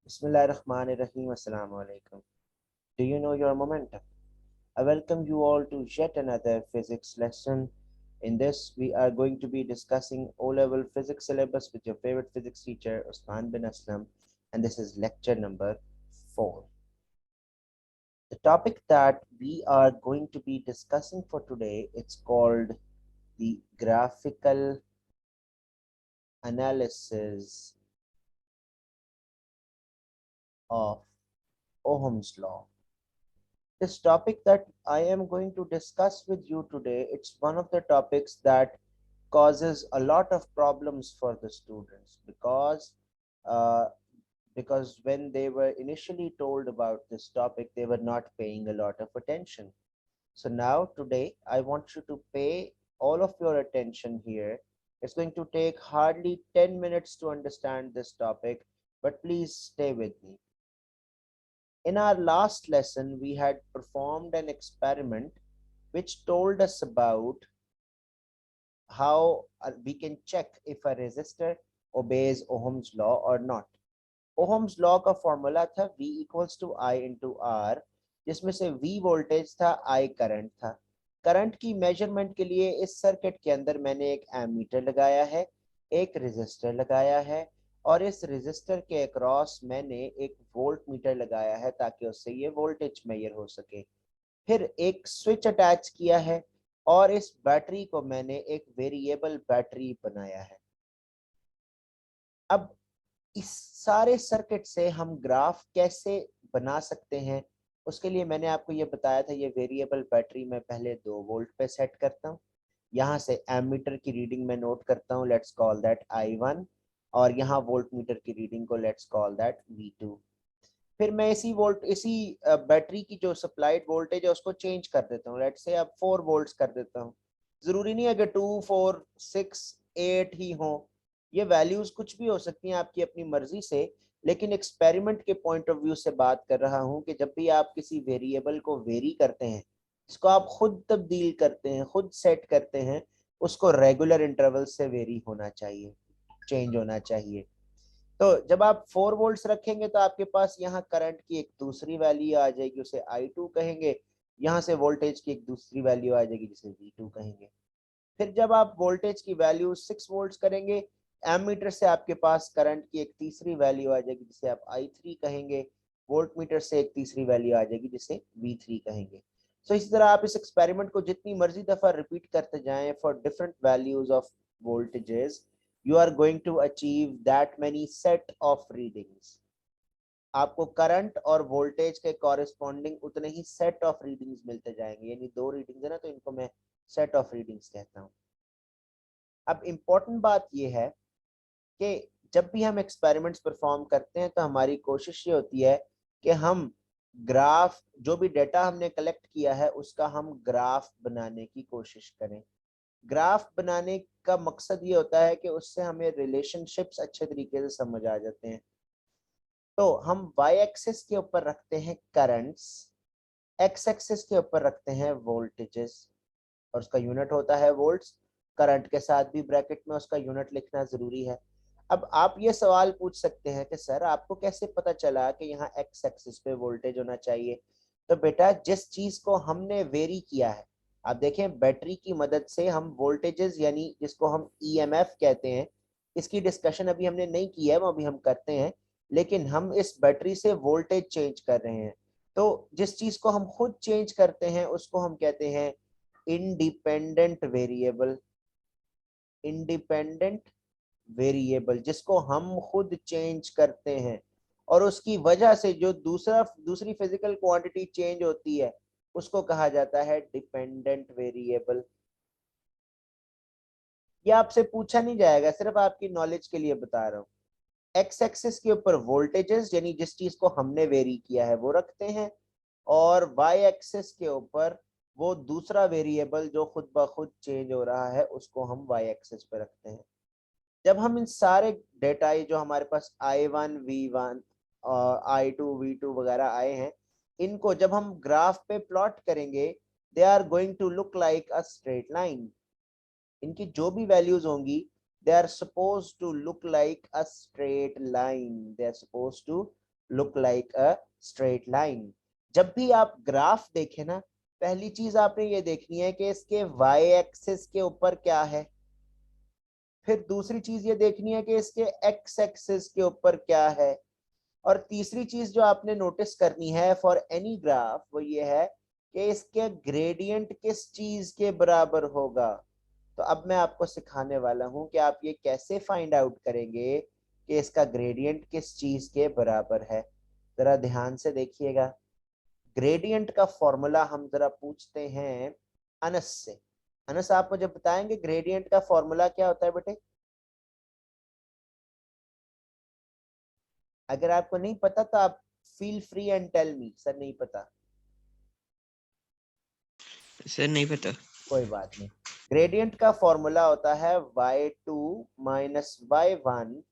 Bismillahirrahmanirrahim. Assalamu alaikum. Do you know your momentum? I welcome you all to yet another physics lesson. In this, we are going to be discussing O-level physics syllabus with your favorite physics teacher, Usman bin Aslam, and this is lecture number 4. The topic that we are going to be discussing for today, it's called the graphical analysis of Ohm's law. This topic that I am going to discuss with you today, it's one of the topics that causes a lot of problems for the students uh, because when they were initially told about this topic, they were not paying a lot of attention. So now today, I want you to pay all of your attention here. It's going to take hardly 10 minutes to understand this topic, but please stay with me. In our last lesson, we had performed an experiment which told us about how we can check if a resistor obeys Ohm's law or not. Ohm's law का formula था V equals to I into R, जिसमें से V voltage था, I current था. Current की measurement के लिए इस सर्किट के अंदर मैंने एक एमीटर लगाया है, एक रेजिस्टर लगाया है, और इस रेजिस्टर के अक्रॉस मैंने एक वोल्ट मीटर लगाया है ताकि उससे ये वोल्टेज मेजर हो सके. फिर एक स्विच अटैच किया है और इस बैटरी को मैंने एक वेरिएबल बैटरी बनाया है. अब इस सारे सर्किट से हम ग्राफ कैसे बना सकते हैं, उसके लिए मैंने आपको ये बताया था. ये वेरिएबल बैटरी मैं पहले 2 वोल्ट पे सेट करता हूँ. यहाँ से एमीटर की रीडिंग में नोट करता हूँ, लेट्स कॉल दैट I1, और यहाँ वोल्ट मीटर की रीडिंग को लेट्स कॉल दैट V2. फिर मैं इसी बैटरी की जो सप्लाइड वोल्टेज है उसको चेंज कर देता हूँ. लेट्स से अब 4 वोल्ट्स कर देता हूँ. जरूरी नहीं है कि 2, 4, 6, 8 ही हो. ये वैल्यूज कुछ भी हो सकती हैं आपकी अपनी मर्जी से, लेकिन एक्सपेरिमेंट के पॉइंट ऑफ व्यू से बात कर रहा हूँ कि जब भी आप किसी वेरिएबल को वेरी करते हैं, जिसको आप खुद तब्दील करते हैं, खुद सेट करते हैं, उसको रेगुलर इंटरवल से वेरी होना चाहिए, चेंज होना चाहिए. तो जब आप 4 वोल्ट्स रखेंगे तो आपके पास यहाँ करंट की एक दूसरी वैल्यू आ जाएगी, उसे I2 कहेंगे. यहाँ से वोल्टेज की एक दूसरी वैल्यू आ जाएगी जिसे V2 कहेंगे. फिर जब आप वोल्टेज की वैल्यू 6 वोल्ट्स करेंगे, एमीटर से आपके पास करंट की एक तीसरी वैल्यू आ जाएगी जिसे आप I3 कहेंगे. वोल्ट मीटर से एक तीसरी वैल्यू आ जाएगी जिसे V3 कहेंगे. सो इसी तरह आप इस एक्सपेरिमेंट को जितनी मर्जी दफा रिपीट करते जाएं for different values of voltages, you are going to achieve that many set of readings. आपको करंट और वोल्टेज के कॉरेस्पॉन्डिंग उतने ही सेट ऑफ रीडिंग्स मिलते जाएंगे. यानी 2 रीडिंग्स है ना, तो इनको मैं सेट ऑफ रीडिंग्स कहता हूँ. अब इम्पोर्टेंट बात यह है कि जब भी हम एक्सपेरिमेंट्स परफॉर्म करते हैं तो हमारी कोशिश ये होती है कि हम ग्राफ, जो भी डेटा हमने कलेक्ट किया है उसका हम ग्राफ बनाने की कोशिश करें. ग्राफ बनाने का मकसद ये होता है कि उससे हमें रिलेशनशिप्स अच्छे तरीके से समझ आ जाते हैं. तो हम वाई एक्सिस के ऊपर रखते हैं करंट्स, एक्स एक्सिस के ऊपर रखते हैं वोल्टेजेस, और उसका यूनिट होता है वोल्ट्स. करंट के साथ भी ब्रैकेट में उसका यूनिट लिखना जरूरी है. अब आप ये सवाल पूछ सकते हैं कि सर आपको कैसे पता चला कि यहाँ एक्स एक्सिस पे वोल्टेज होना चाहिए. तो बेटा, जिस चीज को हमने वेरी किया है, आप देखें बैटरी की मदद से हम वोल्टेजेस, यानी जिसको हम ईएमएफ कहते हैं, इसकी डिस्कशन अभी हमने नहीं की है, वो अभी हम करते हैं. लेकिन हम इस बैटरी से वोल्टेज चेंज कर रहे हैं. तो जिस चीज को हम खुद चेंज करते हैं उसको हम कहते हैं इंडिपेंडेंट वेरिएबल. इंडिपेंडेंट वेरिएबल जिसको हम खुद चेंज करते हैं, और उसकी वजह से जो दूसरी फिजिकल क्वांटिटी चेंज होती है उसको कहा जाता है डिपेंडेंट वेरिएबल. ये आपसे पूछा नहीं जाएगा, सिर्फ आपकी नॉलेज के लिए बता रहा हूँ. एक्स एक्सिस के ऊपर वोल्टेजेस, यानी जिस चीज को हमने वेरी किया है वो रखते हैं, और वाई एक्सिस के ऊपर वो दूसरा वेरिएबल जो खुद ब खुद चेंज हो रहा है उसको हम वाई एक्सिस पे रखते हैं. जब हम इन सारे डेटा, जो हमारे पास I1, V1 और I2, V2 वगैरह आए हैं, इनको जब हम ग्राफ पे प्लॉट करेंगे, they are going to look like a straight line. इनकी जो भी वैल्यूज होंगी, they are suppose to look like a straight line. They are suppose to look like a straight line. जब भी आप ग्राफ देखें ना, पहली चीज आपने ये देखनी है कि इसके y एक्सिस के ऊपर क्या है, फिर दूसरी चीज ये देखनी है कि इसके x एक्सिस के ऊपर क्या है, और तीसरी चीज जो आपने नोटिस करनी है फॉर एनी ग्राफ वो ये है कि इसके ग्रेडियंट किस चीज के बराबर होगा। तो अब मैं आपको सिखाने वाला हूं कि आप ये कैसे फाइंड आउट करेंगे कि इसका ग्रेडियंट किस चीज के बराबर है। जरा ध्यान से देखिएगा। ग्रेडियंट का फॉर्मूला हम जरा पूछते हैं अनस से। अनस, आप मुझे बताएंगे ग्रेडियंट का फॉर्मूला क्या होता है बेटे? अगर आपको नहीं पता तो आप feel free and tell me, sir नहीं पता। सर नहीं पता। कोई बात नहीं। ग्रेडियंट का फॉर्मूला होता है y2 minus y1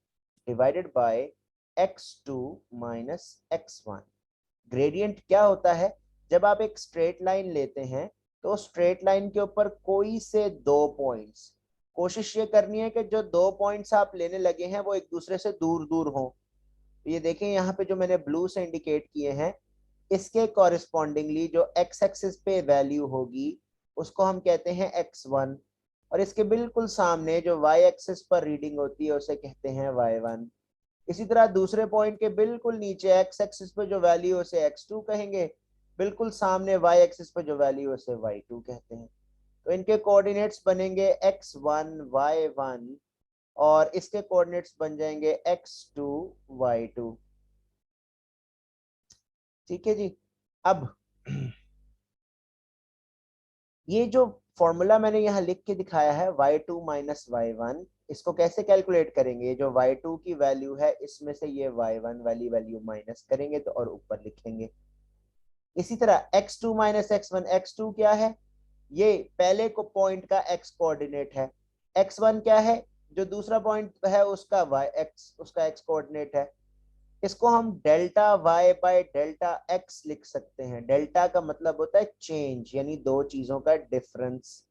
divided by x2 minus x1। Gradient क्या होता है? जब आप एक स्ट्रेट लाइन लेते हैं तो स्ट्रेट लाइन के ऊपर कोई से दो पॉइंट्स, कोशिश ये करनी है कि जो दो पॉइंट्स आप लेने लगे हैं वो एक दूसरे से दूर दूर हों। तो ये देखें यहाँ पे जो मैंने ब्लू से इंडिकेट किए हैं, इसके कॉरिस्पॉन्डिंगली जो x एक्सिस पे वैल्यू होगी उसको हम कहते हैं x1, और इसके बिल्कुल सामने जो y एक्सिस पर रीडिंग होती है उसे कहते हैं y1। इसी तरह दूसरे पॉइंट के बिल्कुल नीचे x एक्सिस पे जो वैल्यू उसे x2 कहेंगे, बिल्कुल सामने y एक्सिस पे जो वैल्यू उसे y2 कहते हैं। तो इनके कोऑर्डिनेट्स बनेंगे x1 y1 और इसके कोऑर्डिनेट्स बन जाएंगे x2 y2। ठीक है जी। अब ये जो फॉर्मूला मैंने यहाँ लिख के दिखाया है y2 माइनस y1, इसको कैसे कैलकुलेट करेंगे? जो y2 की वैल्यू है इसमें से ये y1 वाली वैल्यू माइनस करेंगे तो और ऊपर लिखेंगे। इसी तरह x2 माइनस x1, x2 क्या है? ये पहले को पॉइंट का x कोऑर्डिनेट है। x1 क्या है? जो दूसरा पॉइंट है उसका y x, उसका x कोऑर्डिनेट है। इसको हम delta y by delta x लिख सकते हैं। डेल्टा का मतलब होता है चेंज, यानी दो चीजों का डिफरेंस।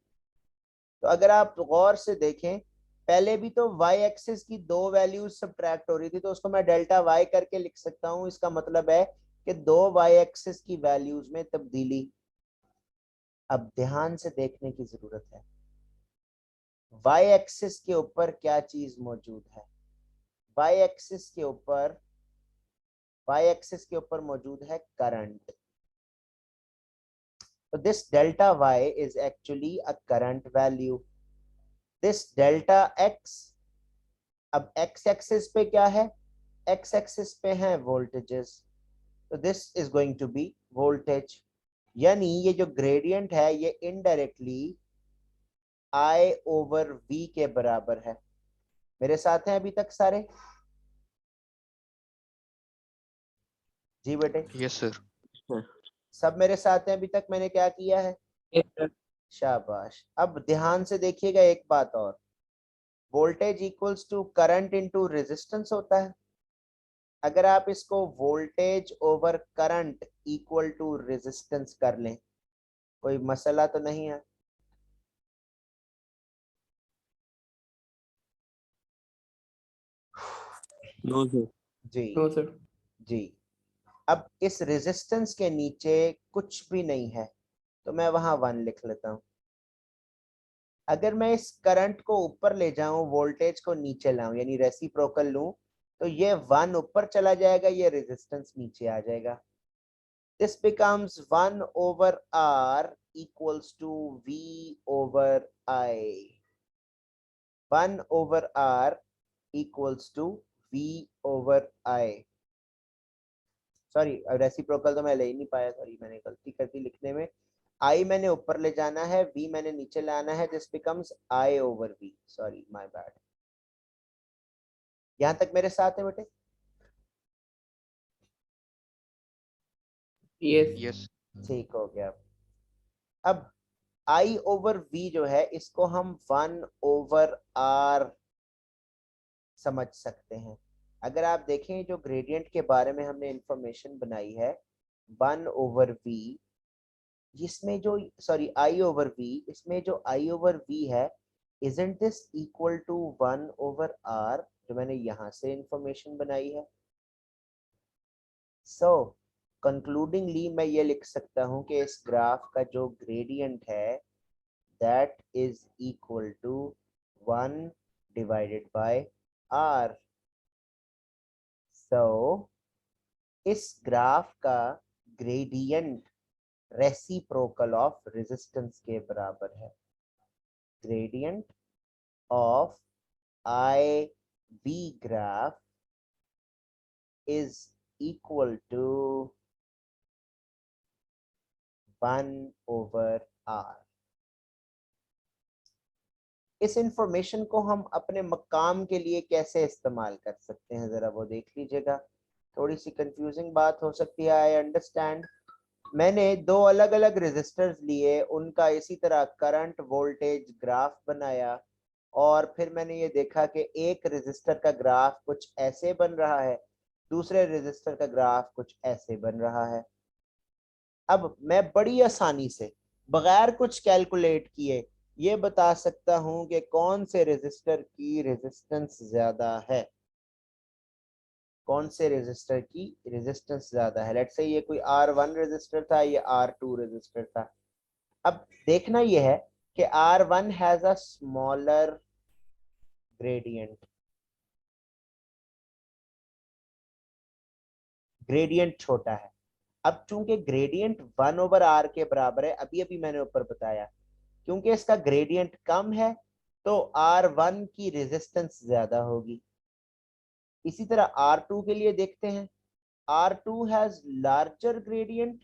तो अगर आप गौर से देखें, पहले भी तो y एक्सिस की दो वैल्यूज सब्ट्रैक्ट हो रही थी, तो उसको मैं डेल्टा y करके लिख सकता हूं। इसका मतलब है कि दो y एक्सिस की वैल्यूज में तब्दीली। अब ध्यान से देखने की जरूरत है, y एक्सिस के ऊपर क्या चीज मौजूद है? y एक्सिस के ऊपर मौजूद है current. So this delta y is actually a current value. This delta x, अब x एक्सिस पे क्या है? x एक्सिस पे है वोल्टेजेस, तो this is going to be voltage. यानी ये जो ग्रेडियंट है ये इनडायरेक्टली I ओवर v के बराबर है। मेरे साथ हैं अभी तक सारे? जी बेटे, यस सर। सब मेरे साथ हैं अभी तक? मैंने क्या किया है? शाबाश। अब ध्यान से देखिएगा एक बात और, voltage equals to current into resistance होता है। अगर आप इसको voltage over current equal to resistance कर लें, कोई मसला तो नहीं है? No sir. जी नो सर। जी। अब इस रेजिस्टेंस के नीचे कुछ भी नहीं है, तो मैं वहां 1 लिख लेता हूं। अगर मैं इस करंट को ऊपर ले जाऊं, वोल्टेज को नीचे लाऊं, यानी रेसिप्रोकल लूं, तो ये 1 ऊपर चला जाएगा, ये रेजिस्टेंस नीचे आ जाएगा। This becomes 1 over R equals to V over I. 1 over R equals to V over I. Sorry, reciprocal तो मैं ले ही नहीं पाया, सॉरी मैंने गलती कर दी लिखने में। I मैंने ऊपर ले जाना है, V मैंने नीचे लाना है। This becomes I over V, sorry my bad. यहां तक मेरे साथ है बेटे? Yes yes. ठीक हो गया। अब I ओवर V जो है इसको हम 1 ओवर R समझ सकते हैं। अगर आप देखें जो ग्रेडियंट के बारे में हमने इंफॉर्मेशन बनाई है, 1 ओवर वी, इसमें जो सॉरी आई ओवर वी, इसमें जो आई ओवर वी है, isn't this equal to 1 over R, जो मैंने यहां से इंफॉर्मेशन बनाई है? सो कंक्लूडिंगली मैं ये लिख सकता हूं कि इस ग्राफ का जो ग्रेडियंट है that is equal to 1 divided by R. So इस ग्राफ का ग्रेडियंट रेसिप्रोकल ऑफ रेजिस्टेंस के बराबर है। Gradient of I V graph is equal to 1/r। इस इंफॉर्मेशन को हम अपने मकाम के लिए कैसे इस्तेमाल कर सकते हैं, जरा वो देख लीजिएगा। थोड़ी सी कंफ्यूजिंग बात हो सकती है, आई अंडरस्टैंड। मैंने दो अलग अलग रेजिस्टर्स लिए, उनका इसी तरह करंट वोल्टेज ग्राफ बनाया और फिर मैंने ये देखा कि एक रेजिस्टर का ग्राफ कुछ ऐसे बन रहा है, दूसरे रेजिस्टर का ग्राफ कुछ ऐसे बन रहा है। अब मैं बड़ी आसानी से बगैर कुछ कैलकुलेट किए ये बता सकता हूं कि कौन से रेजिस्टर की रेजिस्टेंस ज्यादा है, कौन से रेजिस्टर की रेजिस्टेंस ज्यादा है। लेट्स से ये कोई R1 रेजिस्टर था, ये R2 रेजिस्टर था। अब देखना यह है कि R1 has a smaller gradient, gradient छोटा है। अब चूंकि ग्रेडियंट 1/r के बराबर है, अभी अभी मैंने ऊपर बताया, क्योंकि इसका ग्रेडियंट कम है तो R1 की रेजिस्टेंस ज्यादा होगी। इसी तरह R2 के लिए देखते हैं, R2 has larger gradient,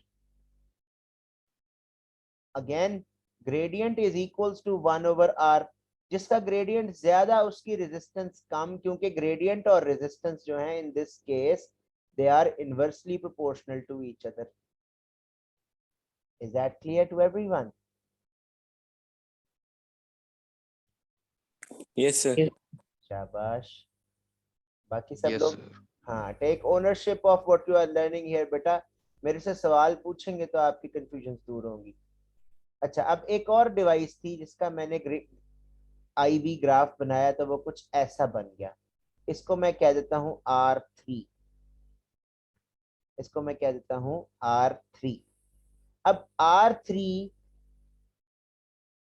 again gradient is equals to 1/r। जिसका ग्रेडियंट ज्यादा उसकी रेजिस्टेंस कम, क्योंकि ग्रेडियंट और रेजिस्टेंस जो है in this case they are inversely proportional to each other. Is that clear to everyone? Yes sir. शाबाश। बाकी सब यस लोग, सर। हाँ, take ownership of what you are learning here बेटा। मेरे से सवाल पूछेंगे तो आपकी कंफ्यूजन दूर होंगी। अच्छा, अब एक और डिवाइस थी जिसका मैंने आईवी ग्राफ बनाया तो वो कुछ ऐसा बन गया। इसको मैं कह देता हूं R3, इसको मैं कह देता हूं R3। अब R3,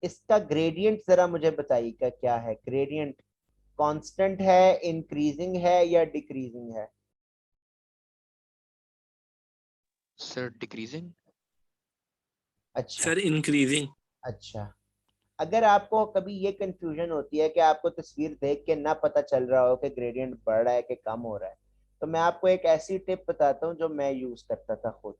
इसका ग्रेडियंट जरा मुझे बताइएगा क्या है। ग्रेडियंट कांस्टेंट है, इंक्रीजिंग है या डिक्रीजिंग है? Sir decreasing. अच्छा सर इंक्रीजिंग। अच्छा। अगर आपको कभी ये कंफ्यूजन होती है कि आपको तस्वीर देख के ना पता चल रहा हो कि ग्रेडियंट बढ़ रहा है कि कम हो रहा है, तो मैं आपको एक ऐसी टिप बताता हूँ जो मैं यूज करता था खुद।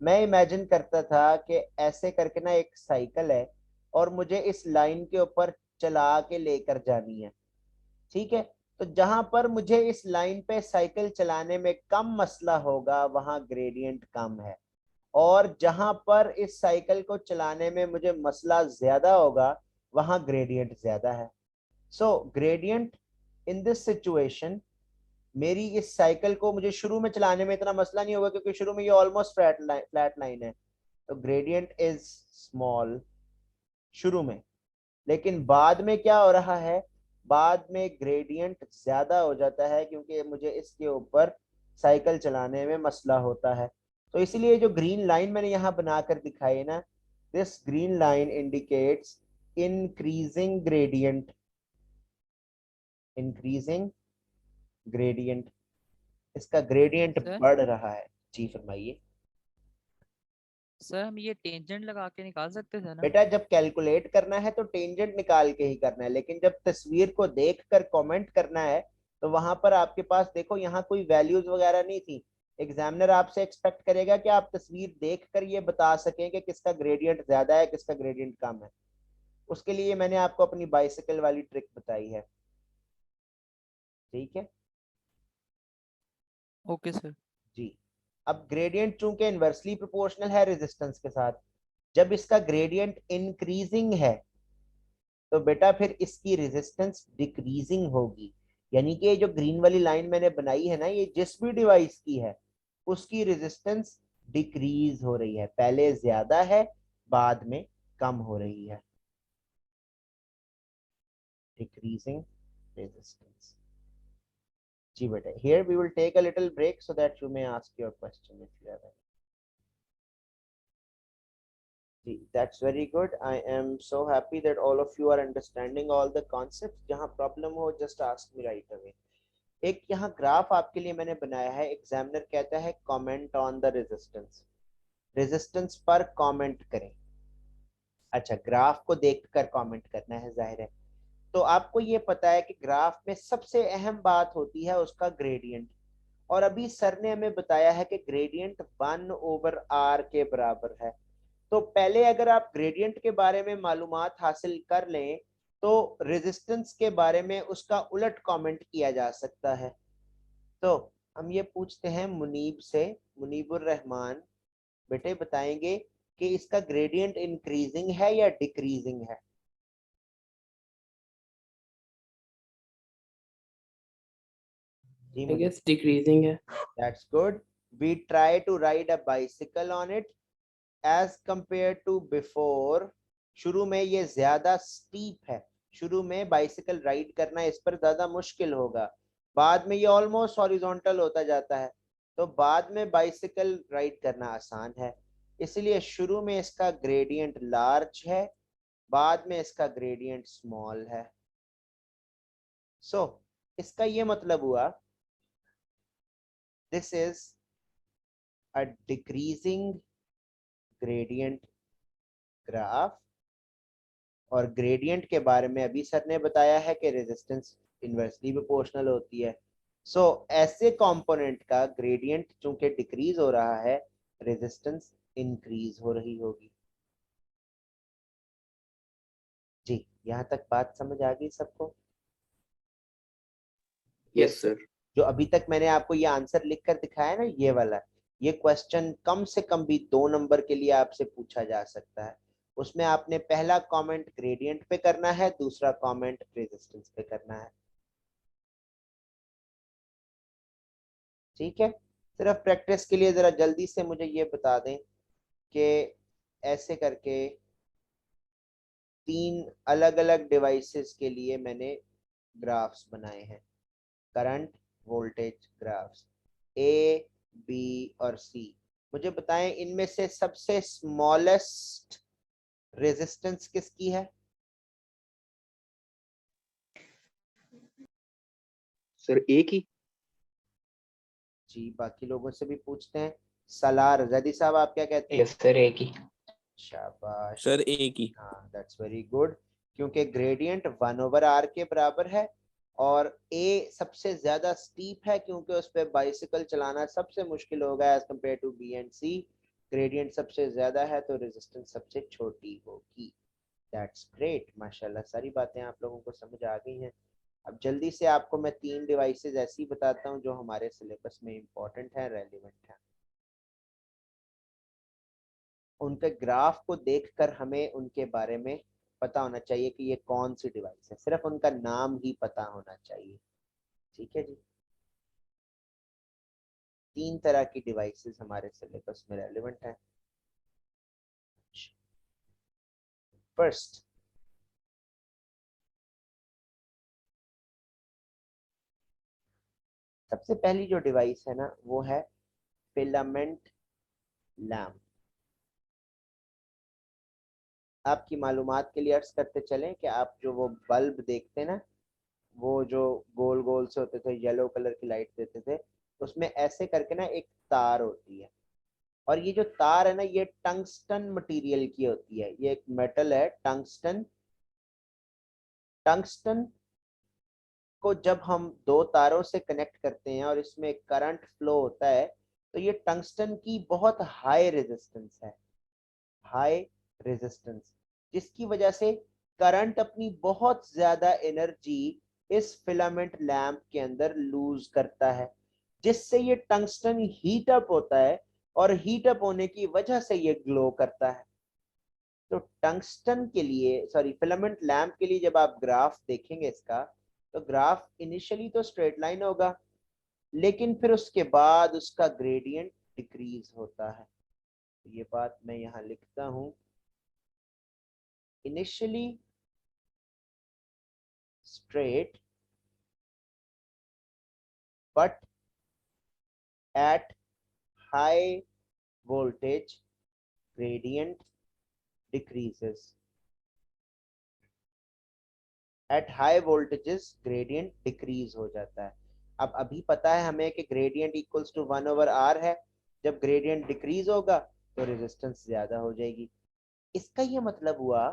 मैं इमेजिन करता था कि ऐसे करके ना एक साइकिल है और मुझे इस लाइन के ऊपर चला के लेकर जानी है, ठीक है? तो जहां पर मुझे इस लाइन पे साइकिल चलाने में कम मसला होगा वहां ग्रेडियंट कम है, और जहां पर इस साइकिल को चलाने में मुझे मसला ज्यादा होगा वहां ग्रेडियंट ज्यादा है। सो ग्रेडियंट इन दिस सिचुएशन, मेरी इस साइकिल को मुझे शुरू में चलाने में इतना मसला नहीं होगा क्योंकि शुरू में ये ऑलमोस्ट फ्लैट लाइन है, तो ग्रेडियंट इज स्मॉल शुरू में। लेकिन बाद में क्या हो रहा है, बाद में ग्रेडियंट ज्यादा हो जाता है क्योंकि मुझे इसके ऊपर साइकिल चलाने में मसला होता है। तो इसलिए जो ग्रीन लाइन मैंने यहाँ बनाकर दिखाई है ना, this green line indicates increasing gradient, increasing gradient. इसका ग्रेडियंट सर बढ़ रहा है। जी फरमाइए। सर हम ये टेंजेंट लगा के निकाल सकते थे ना? बेटा जब कैलकुलेट करना है तो टेंजेंट निकाल के ही करना है, लेकिन जब तस्वीर को देखकर कमेंट करना है तो वहां पर आपके पास देखो यहाँ कोई वैल्यूज वगैरह नहीं थी। एग्जामिनर आपसे एक्सपेक्ट करेगा कि आप तस्वीर देखकर ये बता सकें कि किसका ग्रेडियंट ज्यादा है किसका ग्रेडियंट कम है। उसके लिए मैंने आपको अपनी बाइसिकल वाली ट्रिक बताई है, ठीक है ओके सर। जी। अब ग्रेडियंट चूंकि इनवर्सली प्रोपोर्शनल है रेजिस्टेंस के साथ, जब इसका ग्रेडियंट इंक्रीजिंग है तो बेटा फिर इसकी रेजिस्टेंस डिक्रीजिंग होगी। यानी कि ये जो ग्रीन वाली लाइन मैंने बनाई है ना, ये जिस भी डिवाइस की है उसकी रेजिस्टेंस डिक्रीज हो रही है, पहले ज्यादा है बाद में कम हो रही है, डिक्रीजिंग रेजिस्टेंस। जी बेटा, here we will take a little break so that you may ask your question if you have any. Ji, that's very good. I am so happy that all of you are understanding all the concepts. जहाँ problem हो just ask me right away. एक यहाँ graph आपके लिए मैंने बनाया है, examiner कहता है comment on the resistance, resistance पर कमेंट करें। अच्छा, ग्राफ को देखकर कमेंट करना है, जाहिर है। तो आपको ये पता है कि ग्राफ में सबसे अहम बात होती है उसका ग्रेडियंट, और अभी सर ने हमें बताया है कि ग्रेडियंट 1/r के बराबर है। तो पहले अगर आप ग्रेडियंट के बारे में मालूमात हासिल कर लें तो रेजिस्टेंस के बारे में उसका उलट कमेंट किया जा सकता है। तो हम ये पूछते हैं मुनीब से, मुनीबुर रहमान, बेटे बताएंगे कि इसका ग्रेडियंट इंक्रीजिंग है या डिक्रीजिंग है? I guess decreasing है. That's good. We try to ride a bicycle on it as compared to before. शुरू में ये ज्यादा स्टीप है, शुरू में बाइसिकल राइड करना इस पर ज्यादा मुश्किल होगा, बाद में ये ऑलमोस्ट हॉरिजॉन्टल होता जाता है, तो बाद में बाइसिकल राइड करना आसान है। इसलिए शुरू में इसका ग्रेडियंट लार्ज है, बाद में इसका ग्रेडियंट स्मॉल है। सो इसका ये मतलब हुआ this is a decreasing gradient graph, और ग्रेडियंट के बारे में अभी सर ने बताया है कि रेजिस्टेंस इनवर्सली प्रोपोर्शनल होती है। सो ऐसे कंपोनेंट का ग्रेडियंट चूंकि डिक्रीज हो रहा है, रेजिस्टेंस इंक्रीज हो रही होगी। जी, यहाँ तक बात समझ आ गई सबको? Yes sir. जो अभी तक मैंने आपको ये आंसर लिखकर दिखाया ना, ये वाला, ये क्वेश्चन कम से कम भी 2 नंबर के लिए आपसे पूछा जा सकता है। उसमें आपने पहला कमेंट ग्रेडियंट पे करना है, दूसरा कमेंट रेजिस्टेंस पे करना है। ठीक है, सिर्फ प्रैक्टिस के लिए जरा जल्दी से मुझे ये बता दें कि ऐसे करके 3 अलग अलग डिवाइसेस के लिए मैंने ग्राफ्स बनाए हैं, करंट वोल्टेज ग्राफ्स ए, बी और सी। मुझे बताएं इनमें से सबसे स्मॉलेस्ट रेजिस्टेंस किसकी है? सर एक ही। जी, बाकी लोगों से भी पूछते हैं। सलार जदी साहब, आप क्या कहते हैं? Yes sir, एक ही. शाबाश सर एक ही। हाँ, दैट्स वेरी गुड, क्योंकि ग्रेडियंट 1/r के बराबर है, और ए सबसे ज्यादा स्टीप है क्योंकि उस पर बाइसिकल चलाना सबसे मुश्किल होगा as compare to B and C. Gradient सबसे ज्यादा है तो रेजिस्टेंस सबसे छोटी होगी। दैट्स ग्रेट, माशाल्लाह सारी बातें आप लोगों को समझ आ गई हैं। अब जल्दी से आपको मैं 3 डिवाइसेस ऐसी बताता हूँ जो हमारे सिलेबस में इंपॉर्टेंट है, रेलिवेंट है। उनके ग्राफ को देखकर हमें उनके बारे में पता होना चाहिए कि ये कौन सी डिवाइस है, सिर्फ उनका नाम ही पता होना चाहिए। ठीक है जी, 3 तरह की डिवाइसेस हमारे सिलेबस में रेलिवेंट है। फर्स्ट, सबसे पहली जो डिवाइस है ना वो है फिलामेंट लैम्प। आपकी मालूमात के लिए अर्ज करते चलें कि आप जो वो बल्ब देखते हैं ना, वो जो गोल गोल से होते थे, येलो कलर की लाइट देते थे, उसमें ऐसे करके ना एक तार होती है, और ये जो तार है ना ये टंगस्टन मटेरियल की होती है। ये एक मेटल है टंगस्टन। टंगस्टन को जब हम 2 तारों से कनेक्ट करते हैं और इसमें करंट फ्लो होता है, तो ये टंगस्टन की बहुत हाई रेजिस्टेंस है, हाई रेजिस्टेंस, जिसकी वजह से करंट अपनी बहुत ज्यादा एनर्जी इस फिलामेंट लैंप के अंदर लूज करता है, जिससे ये टंगस्टन हीट अप होता है, और हीट अप होने की वजह से ये ग्लो करता है। तो टंगस्टन के लिए, सॉरी फिलामेंट लैंप के लिए जब आप ग्राफ देखेंगे इसका, तो ग्राफ इनिशियली तो स्ट्रेट लाइन होगा, लेकिन फिर उसके बाद उसका ग्रेडियंट डिक्रीज होता है। ये बात मैं यहाँ लिखता हूं, initially straight but at high voltage gradient decreases. At high voltages gradient decrease हो जाता है. अब अभी पता है हमें कि gradient equals to 1/r है. जब gradient decrease होगा तो resistance ज्यादा हो जाएगी. इसका ये मतलब हुआ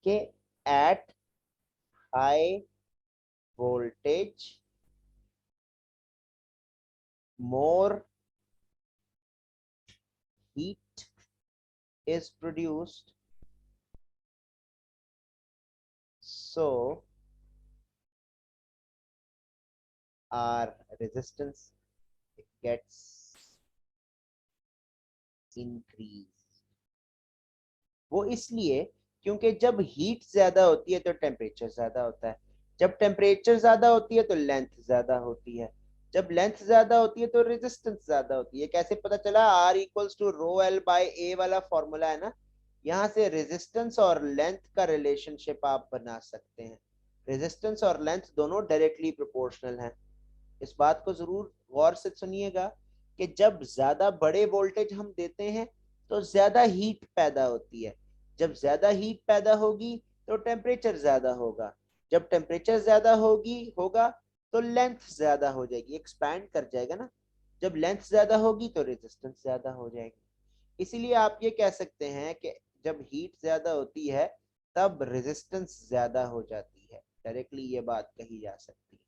कि at high voltage more heat is produced, so our resistance gets increased. वो इसलिए क्योंकि जब हीट ज्यादा होती है तो टेम्परेचर ज्यादा होता है. जब टेम्परेचर ज्यादा होती है तो लेंथ ज्यादा होती है. जब लेंथ ज्यादा होती है तो रेजिस्टेंस ज्यादा होती है. कैसे पता चला? R equals to rho L by A वाला फॉर्मूला है ना, यहाँ से रेजिस्टेंस और लेंथ का रिलेशनशिप आप बना सकते हैं. रेजिस्टेंस और लेंथ दोनों डायरेक्टली प्रोपोर्शनल हैं. इस बात को जरूर गौर से सुनिएगा कि जब ज्यादा बड़े वोल्टेज हम देते हैं तो ज्यादा हीट पैदा होती है. जब ज्यादा हीट पैदा होगी तो टेम्परेचर ज्यादा होगा. जब टेम्परेचर ज्यादा होगा तो लेंथ ज्यादा हो जाएगी, एक्सपैंड कर जाएगा ना. जब लेंथ ज्यादा होगी तो रेजिस्टेंस ज्यादा हो जाएगी. इसीलिए आप ये कह सकते हैं कि जब हीट ज्यादा होती है तब रेजिस्टेंस ज्यादा हो जाती है. डायरेक्टली ये बात कही जा सकती है.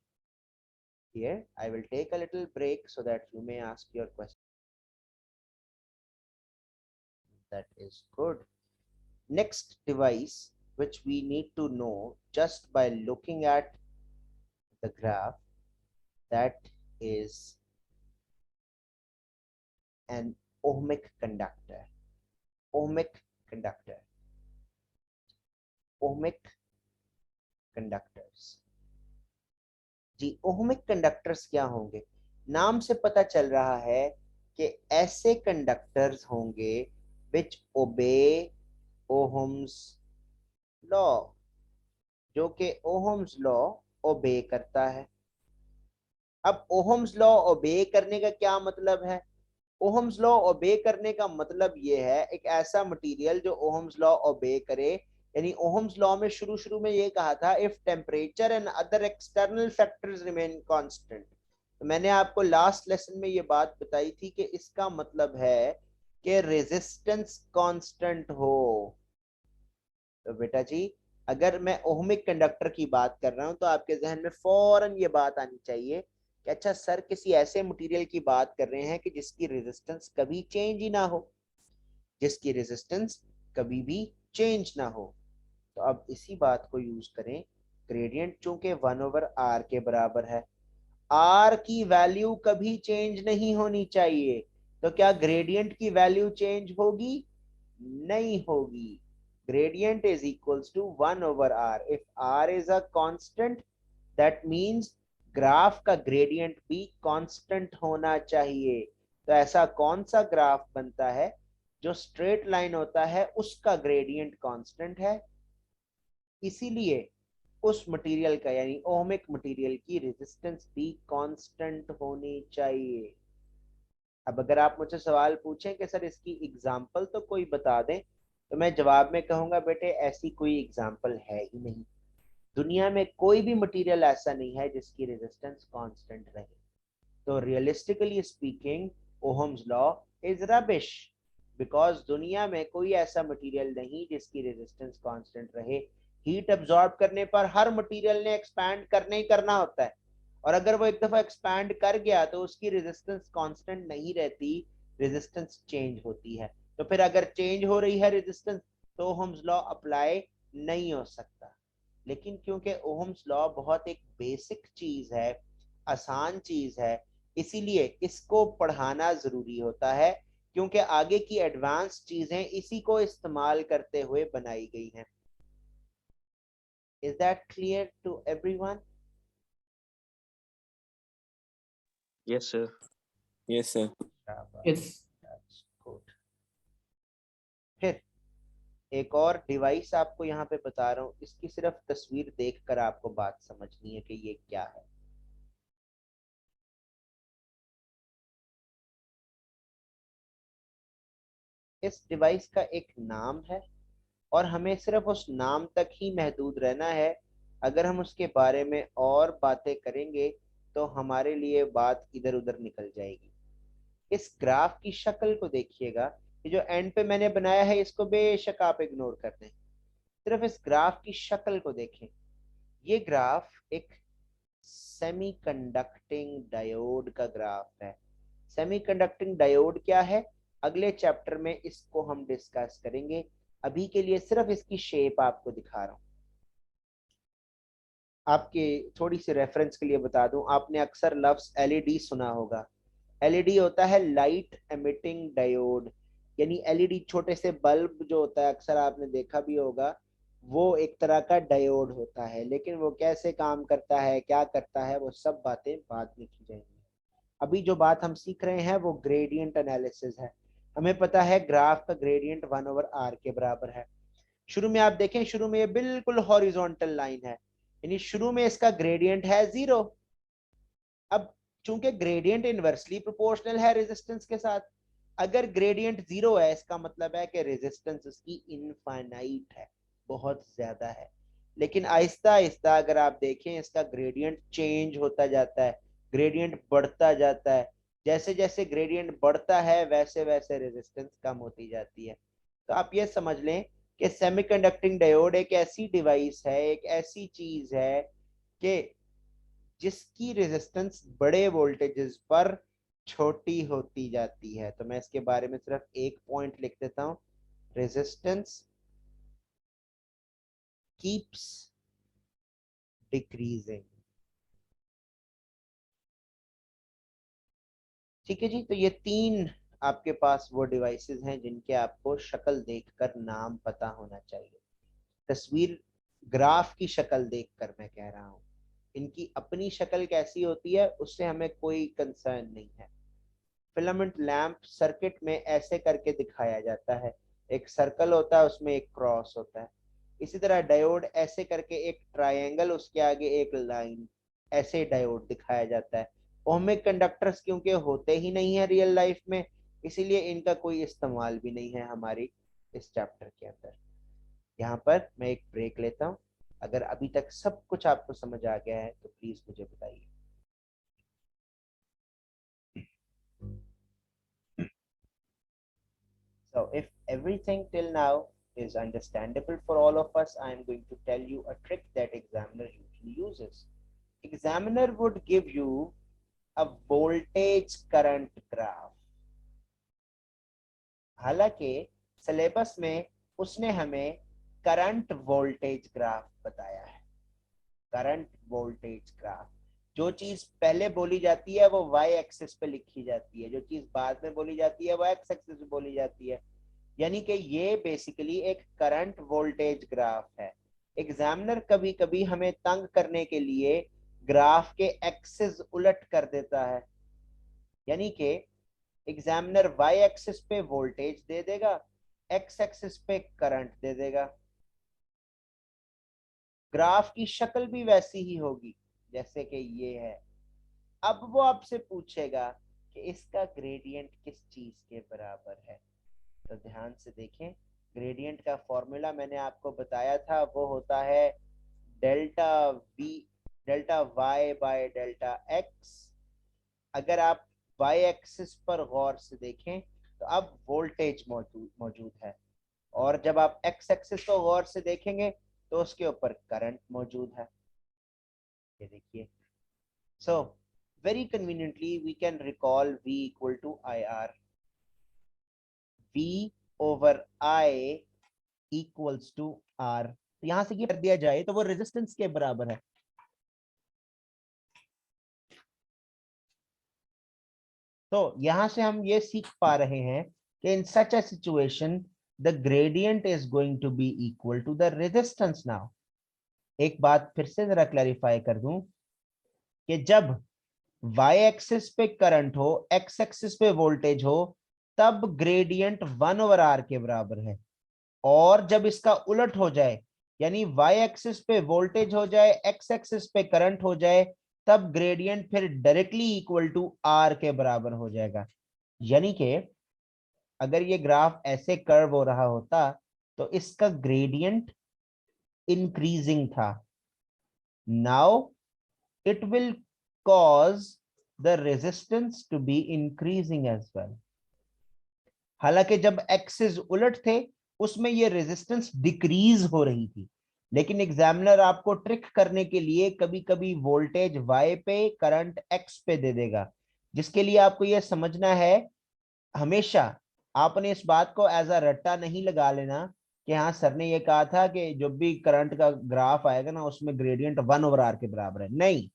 Here I will take a little break so that you may ask your question. That is good. Next device which we need to know just by looking at the graph, that is an ohmic conductor. Ohmic conductor. Ohmic conductors. Ji, ohmic conductors क्या होंगे? नाम से पता चल रहा है कि ऐसे कंडक्टर्स होंगे विच ओबे ओहम्स लॉ, जो कि ओहम्स लॉ ओबे करता है. अब ओहम्स लॉ ओबे करने का क्या मतलब है? ओहम्स लॉ ओबे करने का मतलब ये है एक ऐसा मटेरियल जो ओहम्स लॉ ओबे करे. यानी ओहम्स लॉ में शुरू में ये कहा था if temperature and other external factors remain constant. तो मैंने आपको लास्ट लेसन में ये बात बताई थी कि इसका मतलब है कि रेजिस्टेंस कांस्टेंट हो. तो बेटा जी, अगर मैं ओहमिक कंडक्टर की बात कर रहा हूं तो आपके जहन में फौरन ये बात आनी चाहिए कि अच्छा सर, किसी ऐसे मटेरियल की बात कर रहे हैं कि जिसकी रेजिस्टेंस कभी चेंज ही ना हो, जिसकी रेजिस्टेंस कभी भी चेंज ना हो. तो अब इसी बात को यूज करें. ग्रेडियंट चूंकि 1/r के बराबर है, r की वैल्यू कभी चेंज नहीं होनी चाहिए. तो क्या ग्रेडियंट की वैल्यू चेंज होगी? नहीं होगी. Gradient is equals to 1/r. If r is a constant, that means graph का ग्रेडियंट भी कांस्टेंट होना चाहिए. तो ऐसा कौन सा ग्राफ बनता है जो स्ट्रेट लाइन होता है उसका ग्रेडियंट कांस्टेंट है? इसीलिए उस मटेरियल का यानी ओहमिक मटेरियल की रेजिस्टेंस भी कांस्टेंट होनी चाहिए. अब अगर आप मुझसे सवाल पूछें कि सर इसकी एग्जांपल तो कोई बता दें, तो मैं जवाब में कहूंगा बेटे ऐसी कोई एग्जांपल है ही नहीं. दुनिया में कोई भी मटेरियल ऐसा नहीं है जिसकी रेजिस्टेंस कांस्टेंट रहे. तो realistically speaking ohm's law is rubbish, because दुनिया में कोई ऐसा मटेरियल नहीं जिसकी रेजिस्टेंस कांस्टेंट रहे. हीट अब्सॉर्ब करने पर हर मटेरियल ने एक्सपैंड करना ही करना होता है, और अगर वो एक दफा एक्सपैंड कर गया तो उसकी रेजिस्टेंस कांस्टेंट नहीं रहती, रेजिस्टेंस चेंज होती है. तो फिर अगर चेंज हो रही है रेजिस्टेंस तो ओहम्स लॉ अप्लाई नहीं हो सकता. लेकिन क्योंकि ओहम्स लॉ बहुत एक बेसिक चीज है, आसान चीज है, इसीलिए इसको पढ़ाना जरूरी होता है, क्योंकि आगे की एडवांस चीजें इसी को इस्तेमाल करते हुए बनाई गई हैं. Is that clear to everyone? Yes, sir. Yes, sir. Yes. That's good. फिर एक और डिवाइस आपको यहाँ पे बता रहा हूँ, इसकी सिर्फ तस्वीर देखकर आपको बात समझनी है कि ये क्या है. इस डिवाइस का एक नाम है और हमें सिर्फ उस नाम तक ही महदूद रहना है। अगर हम उसके बारे में और बातें करेंगे तो हमारे लिए बात इधर उधर निकल जाएगी। इस ग्राफ की शक्ल को देखिएगा, ये जो एंड पे मैंने बनाया है इसको बेशक आप इग्नोर कर दें, सिर्फ इस ग्राफ की शक्ल को देखें। ये ग्राफ एक सेमीकंडक्टिंग डायोड का ग्राफ है। सेमीकंडक्टिंग डायोड क्या है, अगले चैप्टर में इसको हम डिस्कस करेंगे। अभी के लिए सिर्फ इसकी शेप आपको दिखा रहा हूं। आपके थोड़ी सी रेफरेंस के लिए बता दूं, आपने अक्सर लफ्ज एलईडी सुना होगा। एलईडी होता है लाइट एमिटिंग डायोड, यानी एलईडी छोटे से बल्ब जो होता है, अक्सर आपने देखा भी होगा, वो एक तरह का डायोड होता है। लेकिन वो कैसे काम करता है, क्या करता है, वो सब बातें बाद में की जाएंगी। अभी जो बात हम सीख रहे हैं वो ग्रेडियंट एनालिसिस है। हमें पता है ग्राफ का ग्रेडियंट 1/r के बराबर है। शुरू में आप देखें, शुरू में ये बिल्कुल हॉरिजॉन्टल लाइन है, यानी शुरू में इसका ग्रेडियंट है 0। अब चूंकि ग्रेडियंट इनवर्सली प्रोपोर्शनल है रेजिस्टेंस के साथ, अगर ग्रेडियंट 0 है इसका मतलब है कि रेजिस्टेंस इसकी इनफाइनाइट है, बहुत ज्यादा है। लेकिन आहिस्ता आहिस्ता अगर आप देखें इसका ग्रेडियंट चेंज होता जाता है, ग्रेडियंट बढ़ता जाता है। जैसे जैसे ग्रेडियंट बढ़ता है वैसे वैसे रेजिस्टेंस कम होती जाती है। तो आप ये समझ लें कि सेमीकंडक्टिंग डायोड एक ऐसी डिवाइस है, एक ऐसी चीज है कि जिसकी रेजिस्टेंस बड़े वोल्टेजेस पर छोटी होती जाती है। तो मैं इसके बारे में सिर्फ एक पॉइंट लिख देता हूं, रेजिस्टेंस कीप्स डिक्रीजिंग। ठीक है जी, तो ये 3 आपके पास वो डिवाइसेस हैं जिनके आपको शक्ल देखकर नाम पता होना चाहिए। तस्वीर ग्राफ की शक्ल देखकर मैं कह रहा हूं, इनकी अपनी शक्ल कैसी होती है उससे हमें कोई कंसर्न नहीं है। फिलामेंट लैंप सर्किट में ऐसे करके दिखाया जाता है, एक सर्कल होता है उसमें एक क्रॉस होता है। इसी तरह डायोड ऐसे करके एक ट्रायंगल, उसके आगे एक लाइन, ऐसे डायोड दिखाया जाता है। ओमिक कंडक्टर्स क्योंकि होते ही नहीं है रियल लाइफ में, इसीलिए इनका कोई इस्तेमाल भी नहीं है हमारी इस चैप्टर के अंदर। यहाँ पर मैं एक ब्रेक लेता हूँ। अगर अभी तक सब कुछ आपको समझ आ गया है तो प्लीज मुझे बताइए। So if everything till now is understandable for all of us, I am going to tell you a trick that examiner usually uses. Examiner would give you a voltage current graph. हालांकि syllabus में उसने हमें current voltage graph बताया है। Current voltage graph, जो चीज पहले बोली जाती है वो y एक्सिस पे लिखी जाती है, जो चीज बाद में बोली जाती है वो x एक्सिस पे बोली जाती है। यानी कि ये बेसिकली एक करंट वोल्टेज ग्राफ है। एग्जामिनर कभी कभी हमें तंग करने के लिए ग्राफ के एक्सिस उलट कर देता है, यानी कि एग्जामिनर y एक्सिस पे वोल्टेज दे देगा, x एक्सिस पे करंट दे देगा। ग्राफ की शक्ल भी वैसी ही होगी जैसे कि ये है। अब वो आपसे पूछेगा कि इसका ग्रेडियंट किस चीज के बराबर है। तो ध्यान से देखें, ग्रेडियंट का फॉर्मूला मैंने आपको बताया था, वो होता है delta y by delta x. अगर आप वाई एक्सिस पर गौर से देखें तो अब वोल्टेज मौजूद है, और जब आप एक्स एक्सिस को गौर से देखेंगे तो उसके ऊपर करंट मौजूद है। ये देखिए, so very conveniently we can recall V equal to IR। V over I equals to R। तो यहां से ये कर दिया जाए तो वो रेजिस्टेंस के बराबर है। तो यहां से हम ये सीख पा रहे हैं कि in such a situation the gradient is going to be equal to the resistance. Now एक बात फिर से जरा क्लैरिफाई कर दूं कि जब y एक्सिस पे करंट हो, x एक्सिस पे वोल्टेज हो, तब ग्रेडियंट 1/r के बराबर है। और जब इसका उलट हो जाए, यानी y एक्सिस पे वोल्टेज हो जाए, x एक्सिस पे करंट हो जाए, तब ग्रेडियंट फिर डायरेक्टली इक्वल टू r के बराबर हो जाएगा। यानी कि अगर ये ग्राफ ऐसे कर्व हो रहा होता तो इसका ग्रेडियंट इंक्रीजिंग था. Now it will cause the resistance to be increasing as well. हालांकि जब एक्सिस उलट थे उसमें ये रेजिस्टेंस डिक्रीज हो रही थी, लेकिन एग्जामिनर आपको ट्रिक करने के लिए कभी कभी वोल्टेज Y पे करंट X पे दे देगा, जिसके लिए आपको ये समझना है, हमेशा आपने इस बात को एज अ रट्टा नहीं लगा लेना कि हाँ सर ने ये कहा था कि जब भी करंट का ग्राफ आएगा ना उसमें ग्रेडियंट 1/r के बराबर है. नहीं,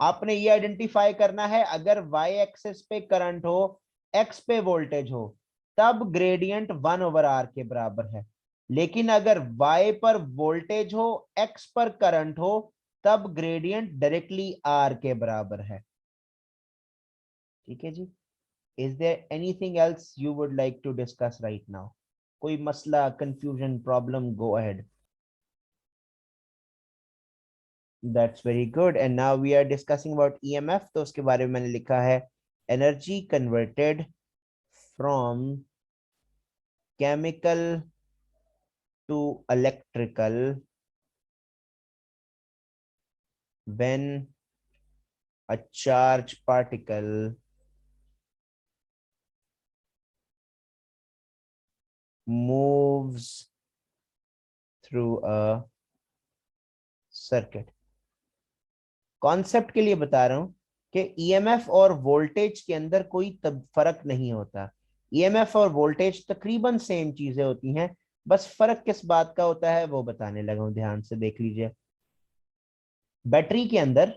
आपने ये आइडेंटिफाई करना है अगर Y एक्सिस पे करंट हो, X पे वोल्टेज हो, तब ग्रेडियंट 1/r के बराबर है. लेकिन अगर Y पर वोल्टेज हो, X पर करंट हो, तब ग्रेडियंट डायरेक्टली R के बराबर है. ठीक है जी. Is there anything else you would like to discuss right now? कोई मसला, confusion, problem? Go ahead. That's very good. And now we are discussing about EMF. तो उसके बारे में मैंने लिखा है energy converted from chemical to electrical when a charged particle moves through a circuit. Concept के लिए बता रहा हूं कि ईएमएफ और वोल्टेज के अंदर कोई फर्क नहीं होता. ईएमएफ और वोल्टेज तकरीबन सेम चीजें होती हैं, बस फर्क किस बात का होता है वो बताने लगा हूं. ध्यान से देख लीजिए. बैटरी के अंदर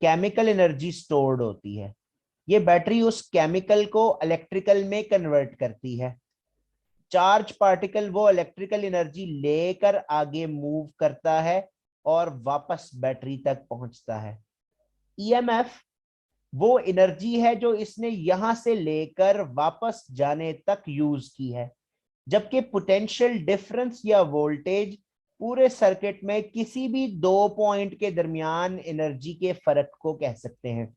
केमिकल एनर्जी स्टोर्ड होती है. ये बैटरी उस केमिकल को इलेक्ट्रिकल में कन्वर्ट करती है. चार्ज पार्टिकल वो इलेक्ट्रिकल एनर्जी लेकर आगे मूव करता है और वापस बैटरी तक पहुंचता है. ईएमएफ वो एनर्जी है जो इसने यहां से लेकर वापस जाने तक यूज की है, जबकि पोटेंशियल डिफरेंस या वोल्टेज पूरे सर्किट में किसी भी दो पॉइंट के दरमियान एनर्जी के फर्क को कह सकते हैं.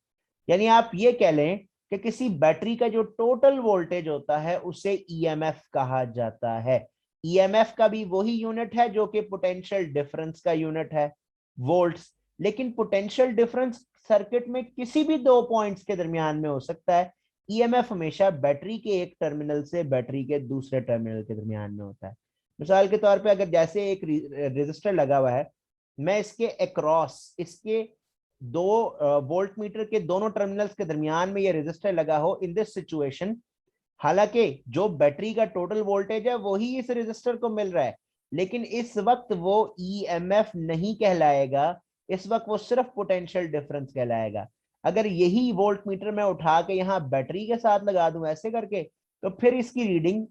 यानी आप ये कह लें कि किसी बैटरी का जो टोटल वोल्टेज होता है उसे ईएमएफ कहा जाता है. ईएमएफ का भी वही यूनिट है जो कि पोटेंशियल डिफरेंस का यूनिट है, वोल्ट्स. लेकिन पोटेंशियल डिफरेंस सर्किट में किसी भी दो पॉइंट्स के दरमियान में हो सकता है. ईएमएफ हमेशा बैटरी के एक टर्मिनल से बैटरी के दूसरे टर्मिनल के दरमियान में होता है. मिसाल के तौर पे अगर जैसे एक रेजिस्टर लगा हुआ है, मैं इसके अक्रॉस, इसके दो वोल्ट मीटर के दोनों टर्मिनल्स के दरमियान में ये रेजिस्टर लगा हो, इन दिस सिचुएशन, हालांकि जो बैटरी का टोटल वोल्टेज है वही इस रेजिस्टर को मिल रहा है, लेकिन इस वक्त वो ईएमएफ नहीं कहलाएगा. इस वक्त वो सिर्फ पोटेंशियल डिफरेंस कहलाएगा. अगर यही वोल्ट मीटर मैं उठा के यहाँ बैटरी के साथ लगा दूं ऐसे करके, तो फिर इसकी रीडिंग